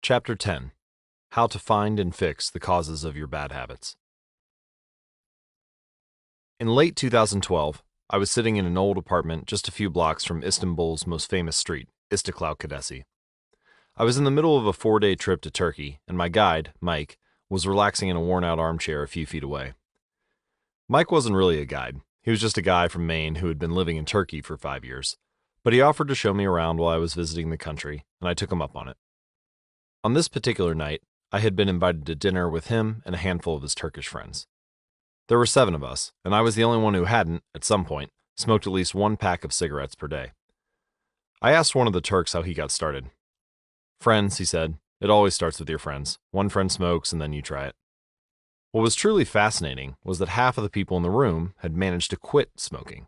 Chapter 10. How to Find and Fix the Causes of Your Bad Habits. In late 2012, I was sitting in an old apartment just a few blocks from Istanbul's most famous street, Istiklal Caddesi. I was in the middle of a 4-day trip to Turkey, and my guide, Mike, was relaxing in a worn-out armchair a few feet away. Mike wasn't really a guide. He was just a guy from Maine who had been living in Turkey for 5 years. But he offered to show me around while I was visiting the country, and I took him up on it. On this particular night, I had been invited to dinner with him and a handful of his Turkish friends. There were 7 of us, and I was the only one who hadn't, at some point, smoked at least 1 pack of cigarettes per day. I asked one of the Turks how he got started. "Friends," he said. "It always starts with your friends. One friend smokes, and then you try it." What was truly fascinating was that half of the people in the room had managed to quit smoking.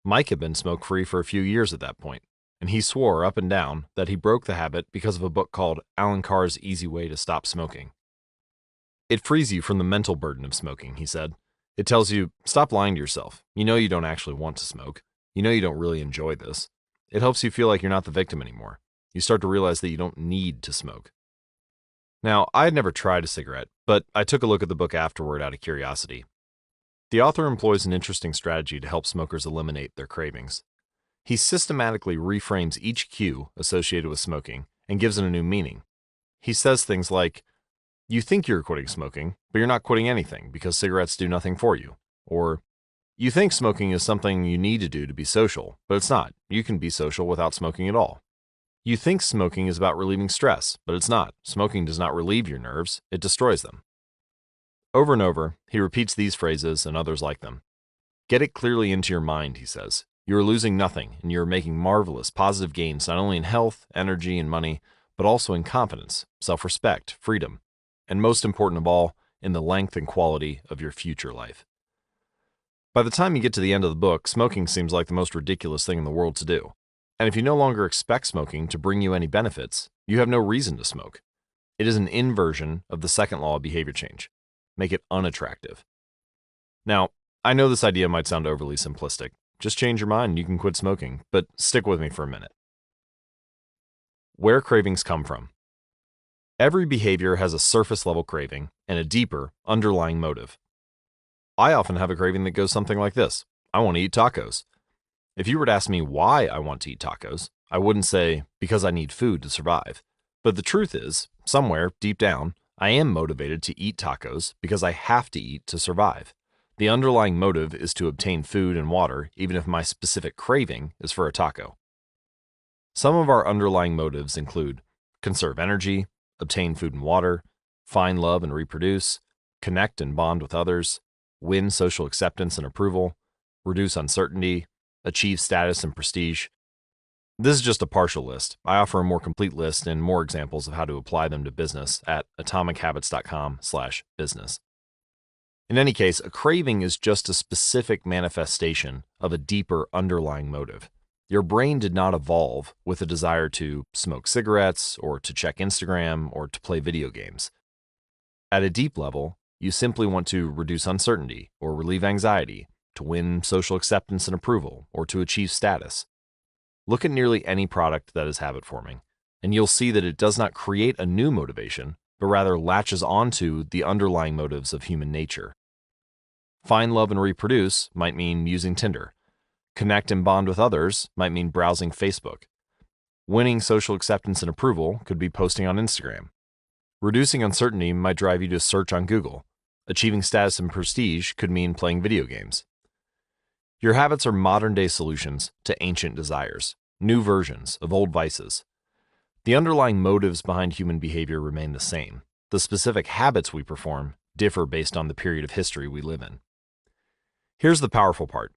Mike had been smoke-free for a few years at that point, and he swore up and down that he broke the habit because of a book called Alan Carr's Easy Way to Stop Smoking. "It frees you from the mental burden of smoking," he said. "It tells you, stop lying to yourself. You know you don't actually want to smoke. You know you don't really enjoy this. It helps you feel like you're not the victim anymore. You start to realize that you don't need to smoke." Now, I had never tried a cigarette, but I took a look at the book afterward out of curiosity. The author employs an interesting strategy to help smokers eliminate their cravings. He systematically reframes each cue associated with smoking and gives it a new meaning. He says things like, "You think you're quitting smoking, but you're not quitting anything because cigarettes do nothing for you." Or, "You think smoking is something you need to do to be social, but it's not. You can be social without smoking at all. You think smoking is about relieving stress, but it's not. Smoking does not relieve your nerves, it destroys them." Over and over, he repeats these phrases and others like them. "Get it clearly into your mind," he says. "You are losing nothing, and you are making marvelous, positive gains not only in health, energy, and money, but also in confidence, self-respect, freedom, and most important of all, in the length and quality of your future life." By the time you get to the end of the book, smoking seems like the most ridiculous thing in the world to do. And if you no longer expect smoking to bring you any benefits, you have no reason to smoke. It is an inversion of the second law of behavior change. Make it unattractive. Now, I know this idea might sound overly simplistic. Just change your mind and you can quit smoking, but stick with me for a minute. Where cravings come from. Every behavior has a surface-level craving and a deeper, underlying motive. I often have a craving that goes something like this. I want to eat tacos. If you were to ask me why I want to eat tacos, I wouldn't say, because I need food to survive. But the truth is, somewhere, deep down, I am motivated to eat tacos because I have to eat to survive. The underlying motive is to obtain food and water, even if my specific craving is for a taco. Some of our underlying motives include conserve energy, obtain food and water, find love and reproduce, connect and bond with others, win social acceptance and approval, reduce uncertainty, achieve status and prestige. This is just a partial list. I offer a more complete list and more examples of how to apply them to business at atomichabits.com/business. In any case, a craving is just a specific manifestation of a deeper underlying motive. Your brain did not evolve with a desire to smoke cigarettes or to check Instagram or to play video games. At a deep level, you simply want to reduce uncertainty or relieve anxiety, to win social acceptance and approval, or to achieve status. Look at nearly any product that is habit-forming, and you'll see that it does not create a new motivation, but rather latches onto the underlying motives of human nature. Find love and reproduce might mean using Tinder. Connect and bond with others might mean browsing Facebook. Winning social acceptance and approval could be posting on Instagram. Reducing uncertainty might drive you to search on Google. Achieving status and prestige could mean playing video games. Your habits are modern-day solutions to ancient desires, new versions of old vices. The underlying motives behind human behavior remain the same. The specific habits we perform differ based on the period of history we live in. Here's the powerful part.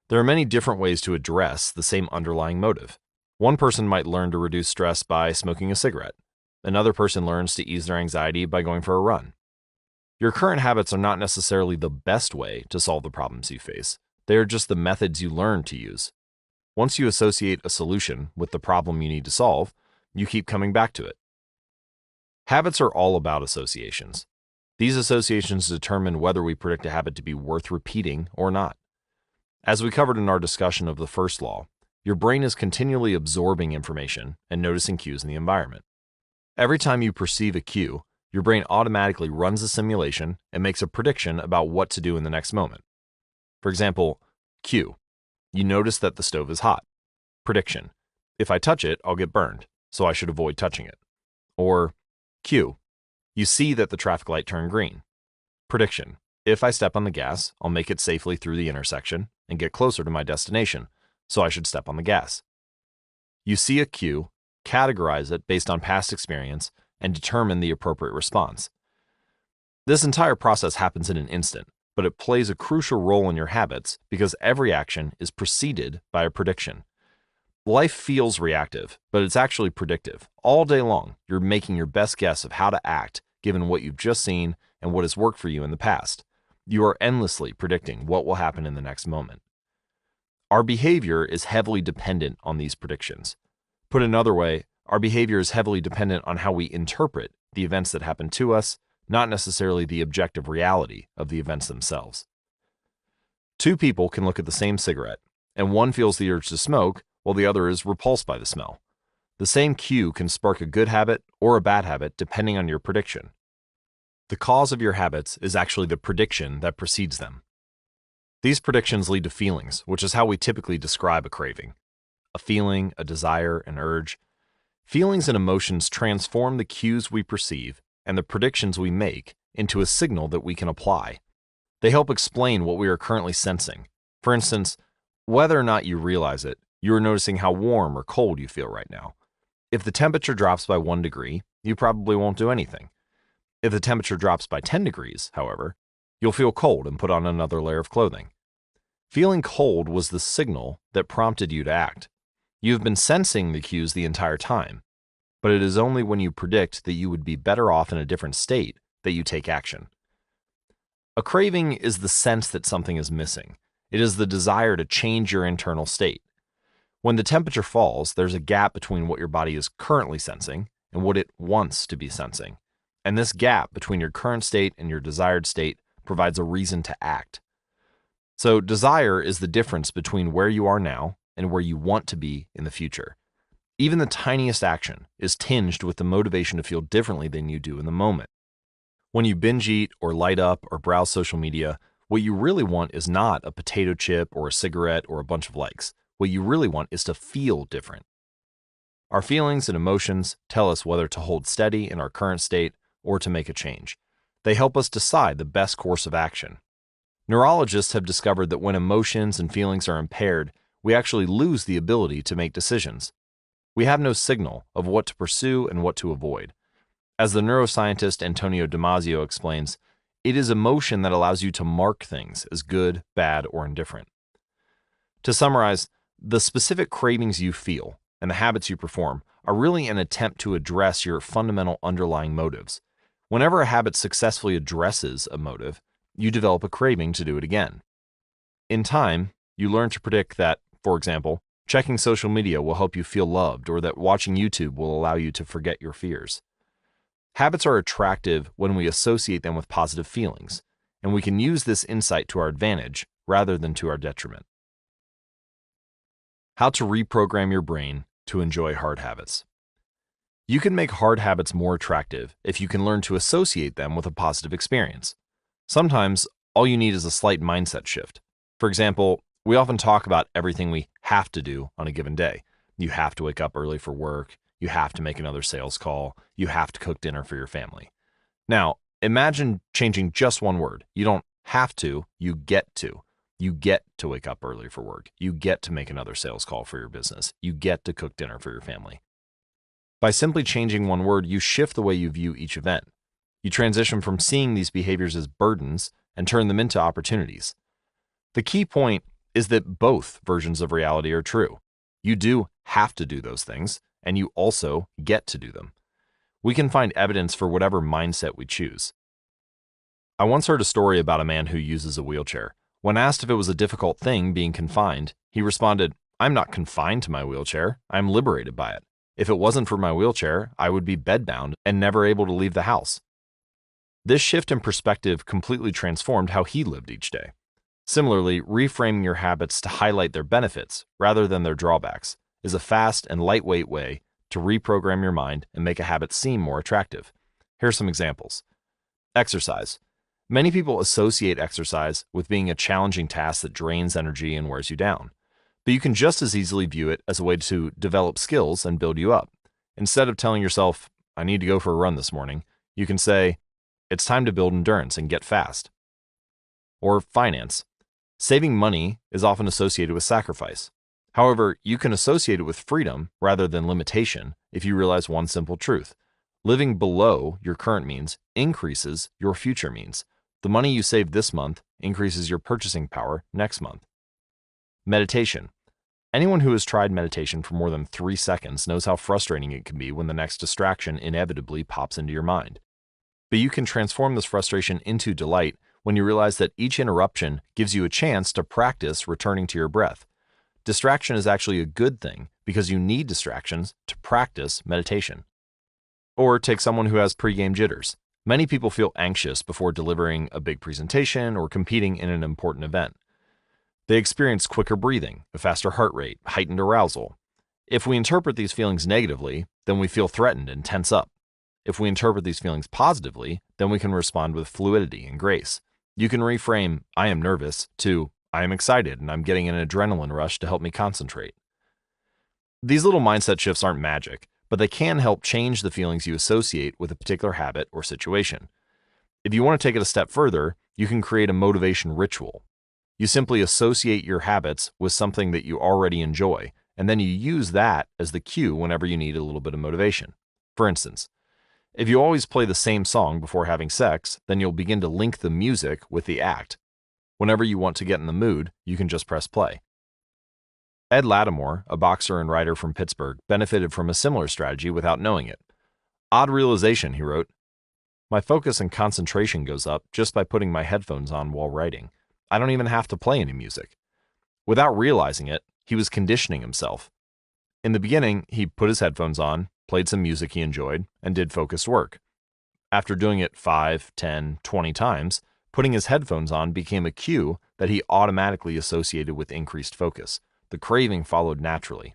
There are many different ways to address the same underlying motive. One person might learn to reduce stress by smoking a cigarette. Another person learns to ease their anxiety by going for a run. Your current habits are not necessarily the best way to solve the problems you face. They are just the methods you learn to use. Once you associate a solution with the problem you need to solve, you keep coming back to it. Habits are all about associations. These associations determine whether we predict a habit to be worth repeating or not. As we covered in our discussion of the first law, your brain is continually absorbing information and noticing cues in the environment. Every time you perceive a cue, your brain automatically runs a simulation and makes a prediction about what to do in the next moment. For example, cue. You notice that the stove is hot. Prediction. If I touch it, I'll get burned, so I should avoid touching it. Or cue. You see that the traffic light turned green. Prediction. If I step on the gas, I'll make it safely through the intersection and get closer to my destination, so I should step on the gas. You see a cue, categorize it based on past experience, and determine the appropriate response. This entire process happens in an instant, but it plays a crucial role in your habits because every action is preceded by a prediction. Life feels reactive, but it's actually predictive. All day long, you're making your best guess of how to act given what you've just seen and what has worked for you in the past. You are endlessly predicting what will happen in the next moment. Our behavior is heavily dependent on these predictions. Put another way, our behavior is heavily dependent on how we interpret the events that happen to us, not necessarily the objective reality of the events themselves. Two people can look at the same cigarette, and one feels the urge to smoke while the other is repulsed by the smell. The same cue can spark a good habit or a bad habit depending on your prediction. The cause of your habits is actually the prediction that precedes them. These predictions lead to feelings, which is how we typically describe a craving. A feeling, a desire, an urge. Feelings and emotions transform the cues we perceive and the predictions we make into a signal that we can apply. They help explain what we are currently sensing. For instance, whether or not you realize it, you are noticing how warm or cold you feel right now. If the temperature drops by 1 degree, you probably won't do anything. If the temperature drops by 10 degrees, however, you'll feel cold and put on another layer of clothing. Feeling cold was the signal that prompted you to act. You have been sensing the cues the entire time, but it is only when you predict that you would be better off in a different state that you take action. A craving is the sense that something is missing. It is the desire to change your internal state. When the temperature falls, there's a gap between what your body is currently sensing and what it wants to be sensing. And this gap between your current state and your desired state provides a reason to act. So desire is the difference between where you are now and where you want to be in the future. Even the tiniest action is tinged with the motivation to feel differently than you do in the moment. When you binge eat or light up or browse social media, what you really want is not a potato chip or a cigarette or a bunch of likes. What you really want is to feel different. Our feelings and emotions tell us whether to hold steady in our current state or to make a change. They help us decide the best course of action. Neurologists have discovered that when emotions and feelings are impaired, we actually lose the ability to make decisions. We have no signal of what to pursue and what to avoid. As the neuroscientist Antonio Damasio explains, it is emotion that allows you to mark things as good, bad, or indifferent. To summarize, the specific cravings you feel and the habits you perform are really an attempt to address your fundamental underlying motives. Whenever a habit successfully addresses a motive, you develop a craving to do it again. In time, you learn to predict that, for example, checking social media will help you feel loved or that watching YouTube will allow you to forget your fears. Habits are attractive when we associate them with positive feelings, and we can use this insight to our advantage rather than to our detriment. How to reprogram your brain to enjoy hard habits. You can make hard habits more attractive if you can learn to associate them with a positive experience. Sometimes, all you need is a slight mindset shift. For example, we often talk about everything we have to do on a given day. You have to wake up early for work. You have to make another sales call. You have to cook dinner for your family. Now, imagine changing just one word. You don't have to, you get to. You get to wake up early for work. You get to make another sales call for your business. You get to cook dinner for your family. By simply changing one word, you shift the way you view each event. You transition from seeing these behaviors as burdens and turn them into opportunities. The key point is that both versions of reality are true. You do have to do those things, and you also get to do them. We can find evidence for whatever mindset we choose. I once heard a story about a man who uses a wheelchair. When asked if it was a difficult thing being confined, he responded, "I'm not confined to my wheelchair. I'm liberated by it. If it wasn't for my wheelchair, I would be bedbound and never able to leave the house." This shift in perspective completely transformed how he lived each day. Similarly, reframing your habits to highlight their benefits rather than their drawbacks is a fast and lightweight way to reprogram your mind and make a habit seem more attractive. Here are some examples. Exercise. Many people associate exercise with being a challenging task that drains energy and wears you down. But you can just as easily view it as a way to develop skills and build you up. Instead of telling yourself, I need to go for a run this morning, you can say, it's time to build endurance and get fast. Or finance. Saving money is often associated with sacrifice. However, you can associate it with freedom rather than limitation if you realize one simple truth. Living below your current means increases your future means. The money you save this month increases your purchasing power next month. Meditation. Anyone who has tried meditation for more than 3 seconds knows how frustrating it can be when the next distraction inevitably pops into your mind. But you can transform this frustration into delight when you realize that each interruption gives you a chance to practice returning to your breath. Distraction is actually a good thing because you need distractions to practice meditation. Or take someone who has pre-game jitters. Many people feel anxious before delivering a big presentation or competing in an important event. They experience quicker breathing, a faster heart rate, heightened arousal. If we interpret these feelings negatively, then we feel threatened and tense up. If we interpret these feelings positively, then we can respond with fluidity and grace. You can reframe, I am nervous, to, I am excited and I'm getting an adrenaline rush to help me concentrate. These little mindset shifts aren't magic, but they can help change the feelings you associate with a particular habit or situation. If you want to take it a step further, you can create a motivation ritual. You simply associate your habits with something that you already enjoy, and then you use that as the cue whenever you need a little bit of motivation. For instance, if you always play the same song before having sex, then you'll begin to link the music with the act. Whenever you want to get in the mood, you can just press play. Ed Lattimore, a boxer and writer from Pittsburgh, benefited from a similar strategy without knowing it. Odd realization, he wrote. My focus and concentration goes up just by putting my headphones on while writing. I don't even have to play any music. Without realizing it, he was conditioning himself. In the beginning, he put his headphones on, played some music he enjoyed, and did focused work. After doing it 5, 10, 20 times, putting his headphones on became a cue that he automatically associated with increased focus. The craving followed naturally.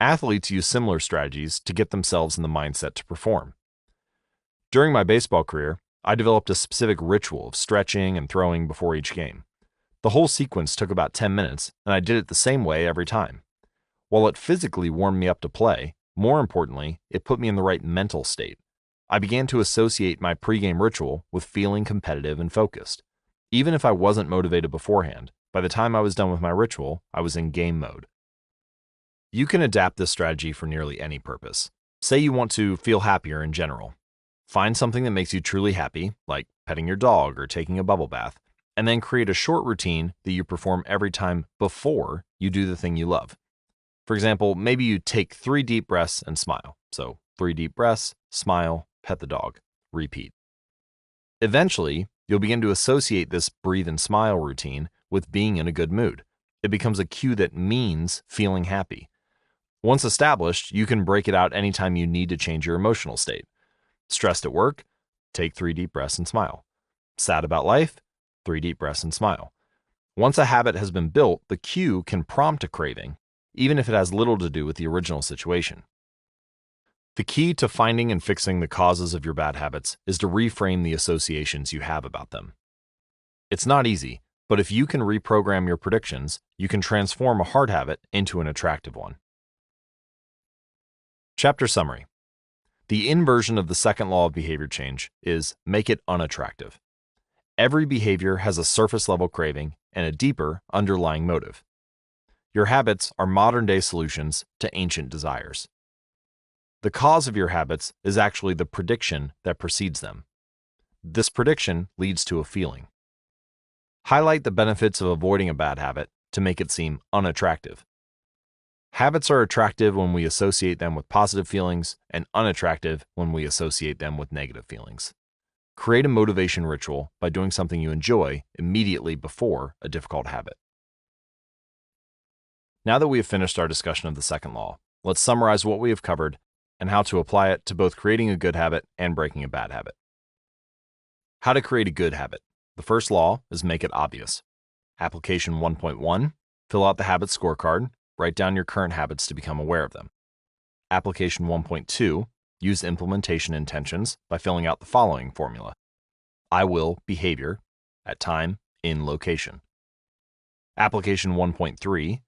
Athletes use similar strategies to get themselves in the mindset to perform. During my baseball career, I developed a specific ritual of stretching and throwing before each game. The whole sequence took about 10 minutes, and I did it the same way every time. While it physically warmed me up to play, more importantly, it put me in the right mental state. I began to associate my pregame ritual with feeling competitive and focused. Even if I wasn't motivated beforehand, by the time I was done with my ritual, I was in game mode. You can adapt this strategy for nearly any purpose. Say you want to feel happier in general. Find something that makes you truly happy, like petting your dog or taking a bubble bath, and then create a short routine that you perform every time before you do the thing you love. For example, maybe you take 3 deep breaths and smile. So 3 deep breaths, smile, pet the dog, repeat. Eventually, you'll begin to associate this breathe and smile routine with being in a good mood. It becomes a cue that means feeling happy. Once established, you can break it out anytime you need to change your emotional state. Stressed at work? Take 3 deep breaths and smile. Sad about life? 3 deep breaths and smile. Once a habit has been built, the cue can prompt a craving, even if it has little to do with the original situation. The key to finding and fixing the causes of your bad habits is to reframe the associations you have about them. It's not easy, but if you can reprogram your predictions, you can transform a hard habit into an attractive one. Chapter summary. The inversion of the second law of behavior change is make it unattractive. Every behavior has a surface-level craving and a deeper underlying motive. Your habits are modern-day solutions to ancient desires. The cause of your habits is actually the prediction that precedes them. This prediction leads to a feeling. Highlight the benefits of avoiding a bad habit to make it seem unattractive. Habits are attractive when we associate them with positive feelings and unattractive when we associate them with negative feelings. Create a motivation ritual by doing something you enjoy immediately before a difficult habit. Now that we have finished our discussion of the second law, let's summarize what we have covered and how to apply it to both creating a good habit and breaking a bad habit. How to create a good habit. The first law is make it obvious. Application 1.1, fill out the habit scorecard, write down your current habits to become aware of them. Application 1.2, use implementation intentions by filling out the following formula. I will behavior at time in location. Application 1.3,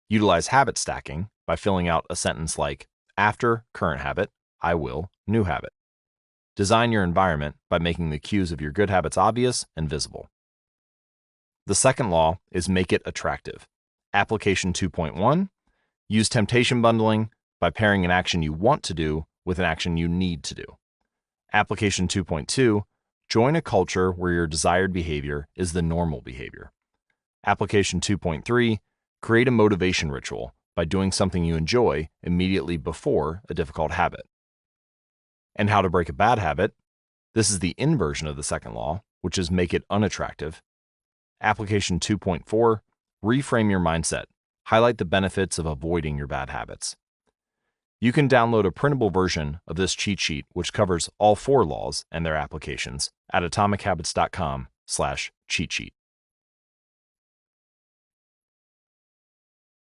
utilize habit stacking by filling out a sentence like, after current habit, I will new habit. Design your environment by making the cues of your good habits obvious and visible. The second law is make it attractive. Application 2.1, use temptation bundling by pairing an action you want to do with an action you need to do. Application 2.2, join a culture where your desired behavior is the normal behavior. Application 2.3, create a motivation ritual by doing something you enjoy immediately before a difficult habit. And how to break a bad habit. This is the inversion of the second law, which is make it unattractive. Application 2.4, reframe your mindset. Highlight the benefits of avoiding your bad habits. You can download a printable version of this cheat sheet, which covers all 4 laws and their applications, at atomichabits.com/cheat sheet.